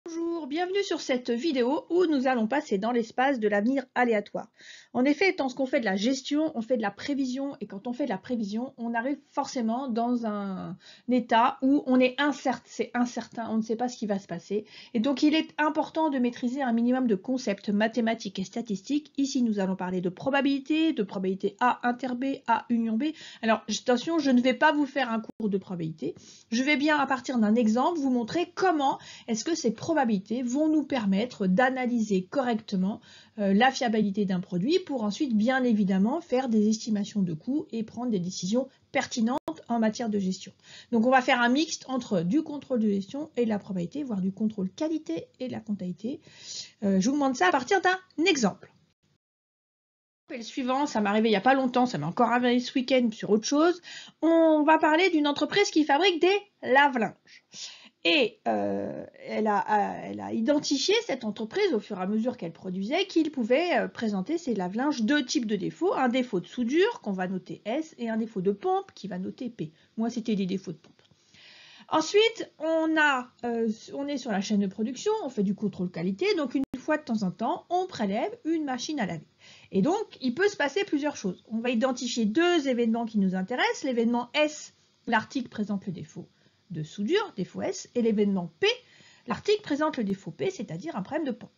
Bonjour, bienvenue sur cette vidéo où nous allons passer dans l'espace de l'avenir aléatoire. En effet, lorsqu'on fait de la gestion, on fait de la prévision, et quand on fait de la prévision, on arrive forcément dans un état où on est incertain, c'est incertain, on ne sait pas ce qui va se passer. Et donc il est important de maîtriser un minimum de concepts mathématiques et statistiques. Ici, nous allons parler de probabilité A inter B, A union B. Alors attention, je ne vais pas vous faire un cours de probabilité. Je vais bien, à partir d'un exemple, vous montrer comment est-ce que ces probabilités vont nous permettre d'analyser correctement la fiabilité d'un produit pour ensuite, bien évidemment, faire des estimations de coûts et prendre des décisions pertinentes en matière de gestion. Donc on va faire un mixte entre du contrôle de gestion et de la probabilité, voire du contrôle qualité et de la comptabilité. Je vous montre ça à partir d'un exemple. Le suivant, ça m'est arrivé il n'y a pas longtemps, ça m'est encore arrivé ce week-end sur autre chose. On va parler d'une entreprise qui fabrique des lave-linges. Et elle a identifié, cette entreprise, au fur et à mesure qu'elle produisait, qu'il pouvait présenter ces lave-linges deux types de défauts. Un défaut de soudure, qu'on va noter S, et un défaut de pompe, qui va noter P. Moi, c'était des défauts de pompe. Ensuite, on est sur la chaîne de production, on fait du contrôle qualité, donc une fois de temps en temps, on prélève une machine à laver. Et donc, il peut se passer plusieurs choses. On va identifier deux événements qui nous intéressent. L'événement S, l'article présente le défaut de soudure, défaut S, et l'événement P, l'article présente le défaut P, c'est-à-dire un problème de pompe.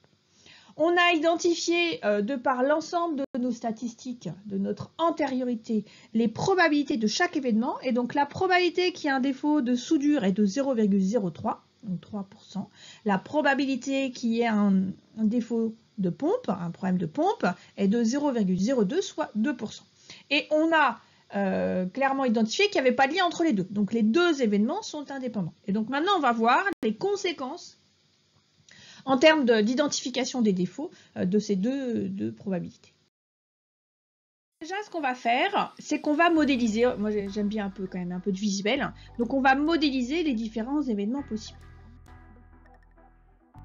On a identifié, de par l'ensemble de nos statistiques, de notre antériorité, les probabilités de chaque événement, et donc la probabilité qu'il y ait un défaut de soudure est de 0,03, donc 3%. La probabilité qu'il y ait un défaut de pompe, un problème de pompe, est de 0,02, soit 2%. Et on a clairement identifié qu'il n'y avait pas de lien entre les deux. Donc les deux événements sont indépendants. Et donc maintenant, on va voir les conséquences en termes d'identification des défauts de ces deux probabilités. Déjà, ce qu'on va faire, c'est qu'on va modéliser, moi j'aime bien quand même un peu de visuel, donc on va modéliser les différents événements possibles.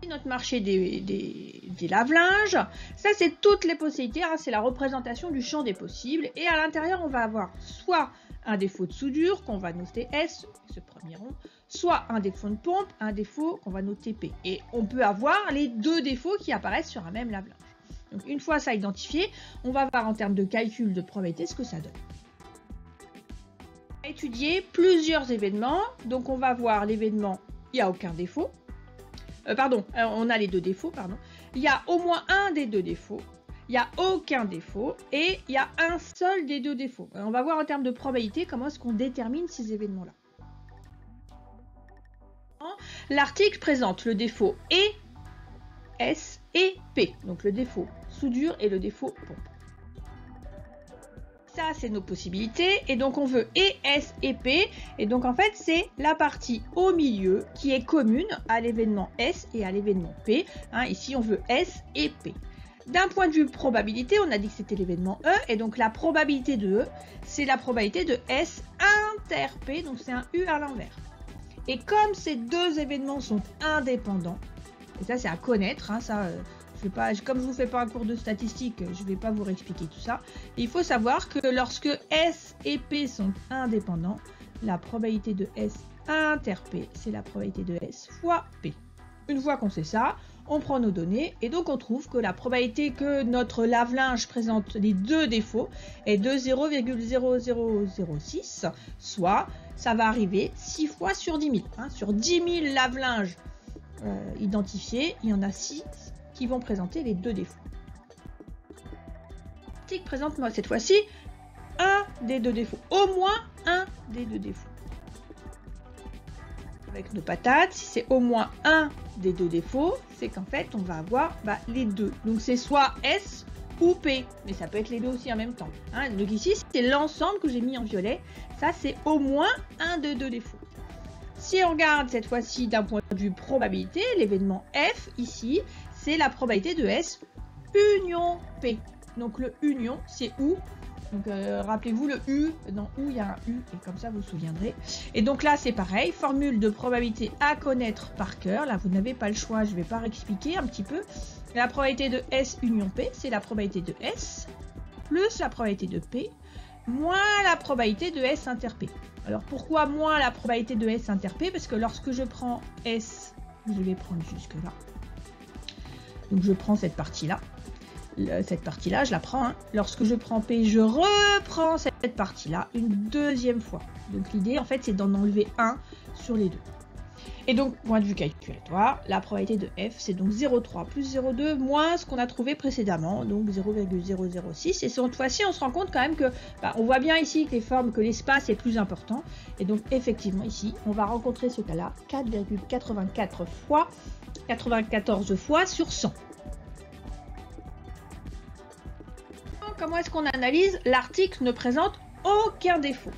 Notre marché des lave-linges, ça c'est toutes les possibilités, hein, c'est la représentation du champ des possibles, et à l'intérieur on va avoir soit un défaut de soudure qu'on va noter S, ce premier rond, soit un défaut de pompe, un défaut qu'on va noter P, et on peut avoir les deux défauts qui apparaissent sur un même lave-linge. Donc une fois ça identifié, on va voir en termes de calcul de probabilité ce que ça donne. On va étudier plusieurs événements, donc on va voir l'événement il n'y a aucun défaut. On a les deux défauts, pardon. Il y a au moins un des deux défauts, il n'y a aucun défaut et il y a un seul des deux défauts. On va voir en termes de probabilité comment est-ce qu'on détermine ces événements-là. L'article présente le défaut E, S et P, donc le défaut soudure et le défaut pompe. Ça, c'est nos possibilités, et donc on veut E, S et P, et donc en fait c'est la partie au milieu qui est commune à l'événement S et à l'événement P. Hein, ici on veut S et P. D'un point de vue probabilité, on a dit que c'était l'événement E, et donc la probabilité de E, c'est la probabilité de S inter P, donc c'est un U à l'envers. Et comme ces deux événements sont indépendants, et ça c'est à connaître, hein, comme je ne vous fais pas un cours de statistique, je ne vais pas vous réexpliquer tout ça. Il faut savoir que lorsque S et P sont indépendants, la probabilité de S inter P, c'est la probabilité de S fois P. Une fois qu'on sait ça, on prend nos données et donc on trouve que la probabilité que notre lave-linge présente les deux défauts est de 0,0006, soit ça va arriver 6 fois sur 10 000. Hein. Sur 10 000 lave-linges identifiés, il y en a 6 qui vont présenter les deux défauts. L'article présente moi cette fois-ci un des deux défauts, au moins un des deux défauts. Avec nos patates, si c'est au moins un des deux défauts, c'est qu'en fait on va avoir les deux. Donc c'est soit S ou P, mais ça peut être les deux aussi en même temps. Hein. Donc ici c'est l'ensemble que j'ai mis en violet, ça c'est au moins un de deux défauts. Si on regarde cette fois-ci d'un point de vue probabilité, l'événement F ici, c'est la probabilité de S union P. Donc le union, c'est où. Donc rappelez-vous le U, dans où il y a un U, et comme ça vous vous souviendrez. Et donc là c'est pareil, formule de probabilité à connaître par cœur. Là vous n'avez pas le choix, je ne vais pas réexpliquer un petit peu. La probabilité de S union P, c'est la probabilité de S, plus la probabilité de P, moins la probabilité de S inter P. Alors pourquoi moins la probabilité de S inter P? Parce que lorsque je prends S je vais prendre jusque là. Donc je prends cette partie-là. Cette partie-là, je la prends. Hein. Lorsque je prends P, je reprends cette partie-là une deuxième fois. Donc l'idée, en fait, c'est d'en enlever un sur les deux. Et donc, point de vue calculatoire, la probabilité de F, c'est donc 0,3 plus 0,2 moins ce qu'on a trouvé précédemment, donc 0,006. Et cette fois-ci, on se rend compte quand même que, on voit bien ici que l'espace est plus important. Et donc, effectivement, ici, on va rencontrer ce cas-là, 4,84 fois, 94 fois sur 100. Comment est-ce qu'on analyse? L'article ne présente aucun défaut.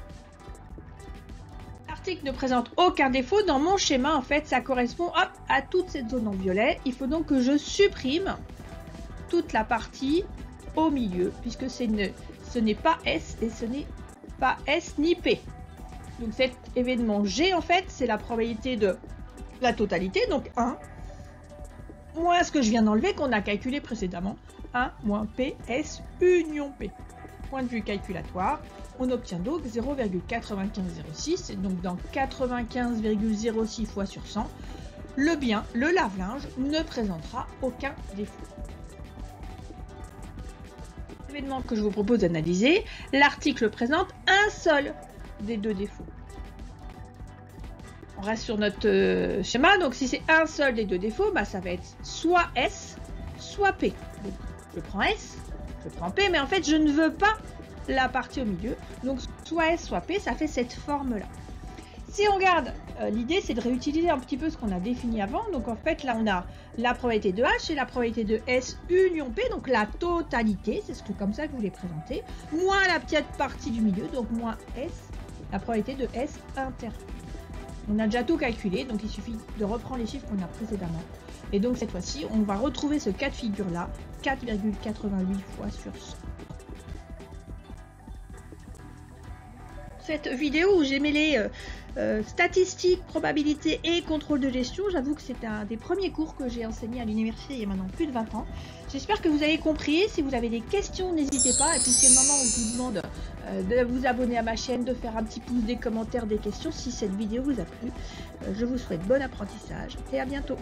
L'article ne présente aucun défaut. Dans mon schéma, en fait, ça correspond à toute cette zone en violet. Il faut donc que je supprime toute la partie au milieu, puisque ce n'est pas S et ce n'est pas S ni P. Donc cet événement G, en fait, c'est la probabilité de la totalité, donc 1, moins ce que je viens d'enlever, qu'on a calculé précédemment, 1 moins P, S, union P. Point de vue calculatoire, on obtient donc 0,9506, et donc dans 95,06 fois sur 100, le lave-linge ne présentera aucun défaut. L'événement que je vous propose d'analyser, l'article présente un seul des deux défauts. On reste sur notre schéma, donc si c'est un seul des deux défauts, ça va être soit S, soit P. Donc, je prends S, je prends P, mais en fait je ne veux pas la partie au milieu, donc soit S, soit P, ça fait cette forme-là. Si on regarde, l'idée c'est de réutiliser un petit peu ce qu'on a défini avant, donc en fait là on a la probabilité de H et la probabilité de S union P, donc la totalité, c'est comme ça que je vous l'ai présenté, moins la petite partie du milieu, donc moins S, la probabilité de S inter. On a déjà tout calculé, donc il suffit de reprendre les chiffres qu'on a précédemment. Et donc cette fois-ci, on va retrouver ce cas de figure-là, 4,88 fois sur 100. Cette vidéo où j'ai mêlé statistiques, probabilité et contrôle de gestion, j'avoue que c'est un des premiers cours que j'ai enseigné à l'université il y a maintenant plus de 20 ans. J'espère que vous avez compris. Si vous avez des questions, n'hésitez pas. Et puis c'est le moment où je vous demande de vous abonner à ma chaîne, de faire un petit pouce, des commentaires, des questions si cette vidéo vous a plu. Je vous souhaite bon apprentissage et à bientôt.